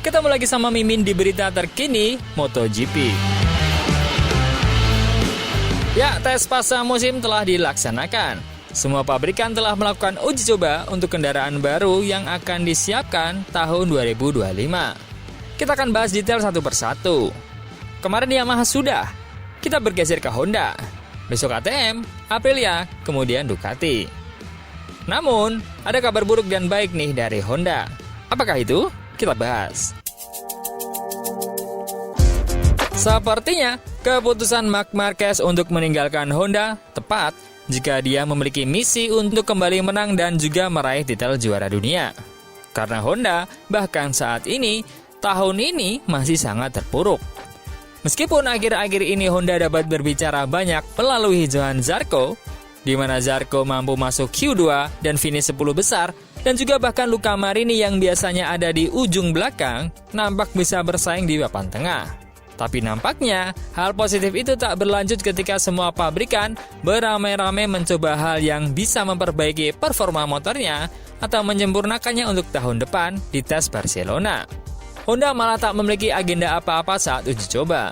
Ketemu lagi sama Mimin di berita terkini MotoGP. Ya, tes pasca musim telah dilaksanakan. Semua pabrikan telah melakukan uji coba untuk kendaraan baru yang akan disiapkan tahun 2025. Kita akan bahas detail satu persatu. Kemarin Yamaha sudah, kita bergeser ke Honda. Besok KTM, Aprilia, kemudian Ducati. Namun, ada kabar buruk dan baik nih dari Honda. Apakah itu? Kita bahas. Sepertinya, keputusan Marc Marquez untuk meninggalkan Honda tepat jika dia memiliki misi untuk kembali menang dan juga meraih titel juara dunia. Karena Honda, bahkan saat ini, tahun ini masih sangat terpuruk. Meskipun akhir-akhir ini Honda dapat berbicara banyak melalui Johann Zarco, di mana Zarco mampu masuk Q2 dan finish 10 besar, dan juga bahkan Luca Marini yang biasanya ada di ujung belakang, nampak bisa bersaing di papan tengah. Tapi nampaknya, hal positif itu tak berlanjut ketika semua pabrikan beramai-ramai mencoba hal yang bisa memperbaiki performa motornya atau menyempurnakannya untuk tahun depan di tes Barcelona. Honda malah tak memiliki agenda apa-apa saat uji coba.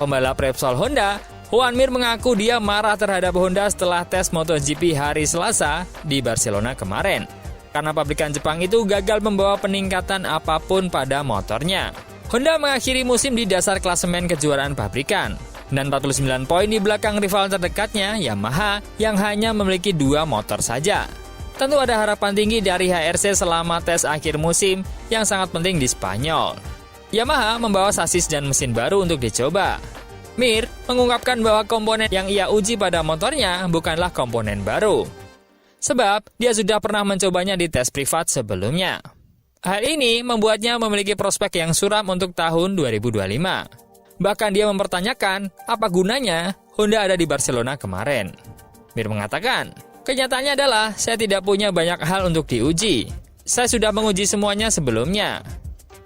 Pembalap Repsol Honda, Joan Mir mengaku dia marah terhadap Honda setelah tes MotoGP hari Selasa di Barcelona kemarin. Karena pabrikan Jepang itu gagal membawa peningkatan apapun pada motornya. Honda mengakhiri musim di dasar klasemen kejuaraan pabrikan dan 49 poin di belakang rival terdekatnya Yamaha yang hanya memiliki 2 motor saja. Tentu ada harapan tinggi dari HRC selama tes akhir musim yang sangat penting di Spanyol. Yamaha membawa sasis dan mesin baru untuk dicoba. Mir mengungkapkan bahwa komponen yang ia uji pada motornya bukanlah komponen baru. Sebab dia sudah pernah mencobanya di tes privat sebelumnya. Hal ini membuatnya memiliki prospek yang suram untuk tahun 2025. Bahkan dia mempertanyakan apa gunanya Honda ada di Barcelona kemarin. Mir mengatakan, kenyataannya adalah saya tidak punya banyak hal untuk diuji. Saya sudah menguji semuanya sebelumnya.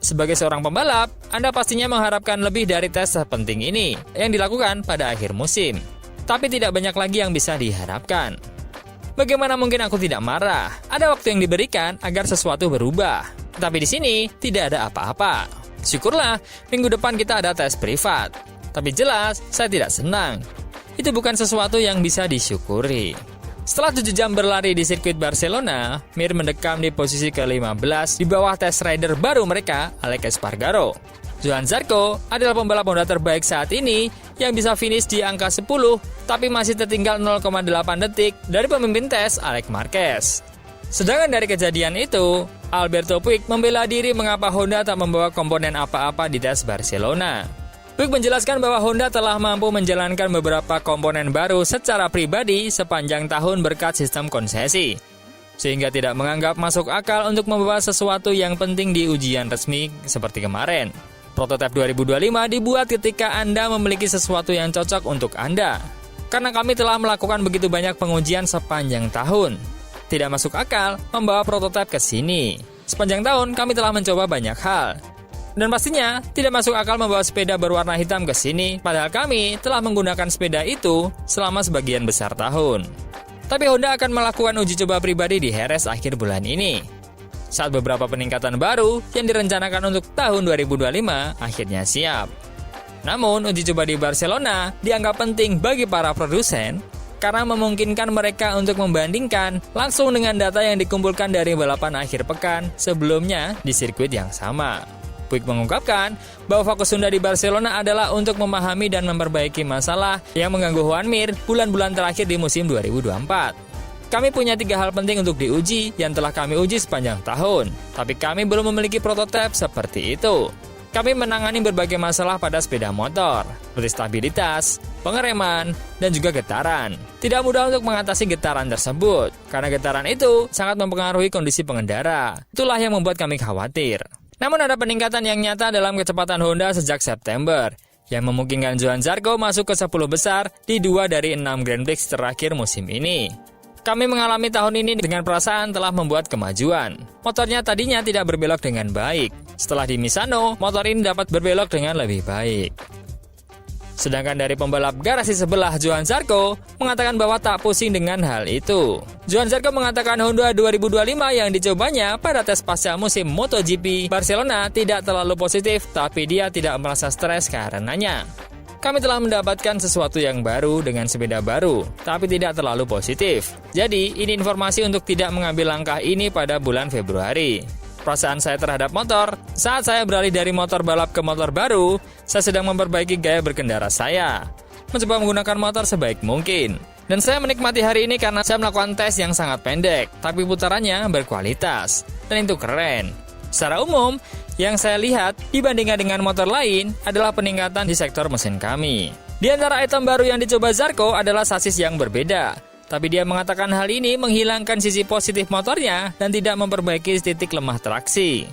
Sebagai seorang pembalap, Anda pastinya mengharapkan lebih dari tes sepenting ini yang dilakukan pada akhir musim. Tapi tidak banyak lagi yang bisa diharapkan. Bagaimana mungkin aku tidak marah? Ada waktu yang diberikan agar sesuatu berubah. Tapi di sini tidak ada apa-apa. Syukurlah, minggu depan kita ada tes privat. Tapi jelas, saya tidak senang. Itu bukan sesuatu yang bisa disyukuri. Setelah 7 jam berlari di sirkuit Barcelona, Mir mendekam di posisi ke-15 di bawah test rider baru mereka, Alex Espargaro. Johann Zarco adalah pembalap Honda terbaik saat ini yang bisa finish di angka 10, tapi masih tertinggal 0,8 detik dari pemimpin tes Alex Marquez. Sedangkan dari kejadian itu, Alberto Puig membela diri mengapa Honda tak membawa komponen apa-apa di tes Barcelona. Puig menjelaskan bahwa Honda telah mampu menjalankan beberapa komponen baru secara pribadi sepanjang tahun berkat sistem konsesi, sehingga tidak menganggap masuk akal untuk membawa sesuatu yang penting di ujian resmi seperti kemarin. Prototipe 2025 dibuat ketika Anda memiliki sesuatu yang cocok untuk Anda. Karena kami telah melakukan begitu banyak pengujian sepanjang tahun. Tidak masuk akal membawa prototipe ke sini. Sepanjang tahun kami telah mencoba banyak hal. Dan pastinya tidak masuk akal membawa sepeda berwarna hitam ke sini, padahal kami telah menggunakan sepeda itu selama sebagian besar tahun. Tapi Honda akan melakukan uji coba pribadi di Jerez akhir bulan ini. Saat beberapa peningkatan baru yang direncanakan untuk tahun 2025 akhirnya siap. Namun, uji coba di Barcelona dianggap penting bagi para produsen karena memungkinkan mereka untuk membandingkan langsung dengan data yang dikumpulkan dari balapan akhir pekan sebelumnya di sirkuit yang sama. Puig mengungkapkan bahwa fokus Honda di Barcelona adalah untuk memahami dan memperbaiki masalah yang mengganggu Joan Mir bulan-bulan terakhir di musim 2024. Kami punya 3 hal penting untuk diuji yang telah kami uji sepanjang tahun, tapi kami belum memiliki prototipe seperti itu. Kami menangani berbagai masalah pada sepeda motor, seperti stabilitas, pengereman, dan juga getaran. Tidak mudah untuk mengatasi getaran tersebut, karena getaran itu sangat mempengaruhi kondisi pengendara. Itulah yang membuat kami khawatir. Namun ada peningkatan yang nyata dalam kecepatan Honda sejak September, yang memungkinkan Johann Zarco masuk ke 10 besar di 2 dari 6 Grand Prix terakhir musim ini. Kami mengalami tahun ini dengan perasaan telah membuat kemajuan. Motornya tadinya tidak berbelok dengan baik. Setelah di Misano, motor ini dapat berbelok dengan lebih baik. Sedangkan dari pembalap garasi sebelah Johann Zarco mengatakan bahwa tak pusing dengan hal itu. Johann Zarco mengatakan Honda 2025 yang dicobanya pada tes pasca musim MotoGP Barcelona tidak terlalu positif, tapi dia tidak merasa stres karenanya. Kami telah mendapatkan sesuatu yang baru dengan sepeda baru, tapi tidak terlalu positif. Jadi, ini informasi untuk tidak mengambil langkah ini pada bulan Februari. Perasaan saya terhadap motor, saat saya beralih dari motor balap ke motor baru, saya sedang memperbaiki gaya berkendara saya. Mencoba menggunakan motor sebaik mungkin. Dan saya menikmati hari ini karena saya melakukan tes yang sangat pendek, tapi putarannya berkualitas. Dan itu keren. Secara umum, yang saya lihat dibandingkan dengan motor lain adalah peningkatan di sektor mesin kami. Di antara item baru yang dicoba Zarco adalah sasis yang berbeda. Tapi dia mengatakan hal ini menghilangkan sisi positif motornya dan tidak memperbaiki titik lemah traksi.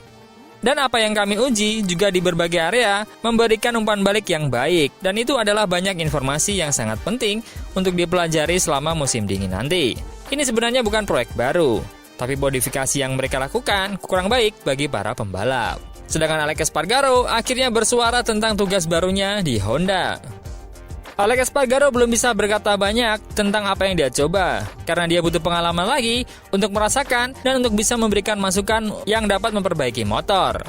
Dan apa yang kami uji juga di berbagai area memberikan umpan balik yang baik. Dan itu adalah banyak informasi yang sangat penting untuk dipelajari selama musim dingin nanti. Ini sebenarnya bukan proyek baru, tapi modifikasi yang mereka lakukan kurang baik bagi para pembalap. Sedangkan Alex Espargaro akhirnya bersuara tentang tugas barunya di Honda. Alex Espargaro belum bisa berkata banyak tentang apa yang dia coba, karena dia butuh pengalaman lagi untuk merasakan dan untuk bisa memberikan masukan yang dapat memperbaiki motor.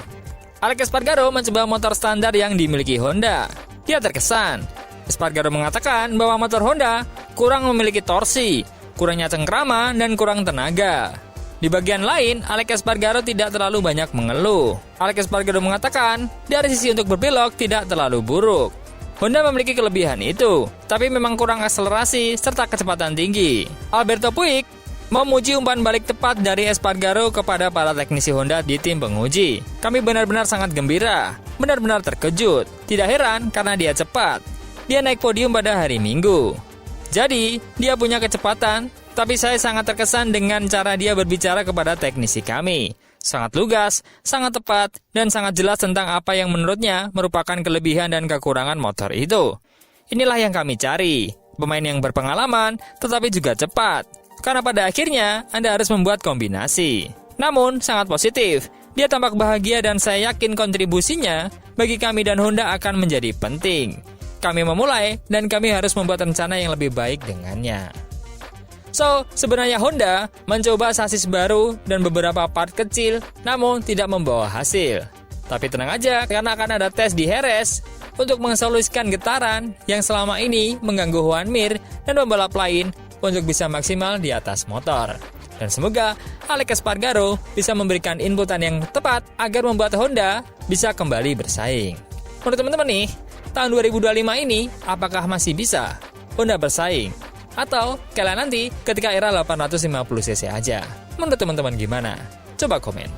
Alex Espargaro mencoba motor standar yang dimiliki Honda. Dia terkesan. Espargaro mengatakan bahwa motor Honda kurang memiliki torsi, kurangnya cengkrama, dan kurang tenaga. Di bagian lain, Alex Espargaro tidak terlalu banyak mengeluh. Alex Espargaro mengatakan, dari sisi untuk berbelok tidak terlalu buruk. Honda memiliki kelebihan itu, tapi memang kurang akselerasi serta kecepatan tinggi. Alberto Puig memuji umpan balik tepat dari Espargaro kepada para teknisi Honda di tim penguji. Kami benar-benar sangat gembira, benar-benar terkejut. Tidak heran karena dia cepat. Dia naik podium pada hari Minggu. Jadi, dia punya kecepatan, tapi saya sangat terkesan dengan cara dia berbicara kepada teknisi kami. Sangat lugas, sangat tepat, dan sangat jelas tentang apa yang menurutnya merupakan kelebihan dan kekurangan motor itu. Inilah yang kami cari, pemain yang berpengalaman tetapi juga cepat. Karena pada akhirnya Anda harus membuat kombinasi. Namun sangat positif, dia tampak bahagia dan saya yakin kontribusinya bagi kami dan Honda akan menjadi penting. Kami memulai dan kami harus membuat rencana yang lebih baik dengannya. So, sebenarnya Honda mencoba sasis baru dan beberapa part kecil, namun tidak membawa hasil. Tapi tenang aja, karena akan ada tes di Jerez untuk mengesoluskan getaran yang selama ini mengganggu Juan Mir dan pembalap lain untuk bisa maksimal di atas motor. Dan semoga Alex Espargaro bisa memberikan inputan yang tepat agar membuat Honda bisa kembali bersaing. Menurut teman-teman nih, tahun 2025 ini apakah masih bisa Honda bersaing? Atau kalian nanti ketika era 850cc aja? Menurut teman-teman gimana? Coba komen.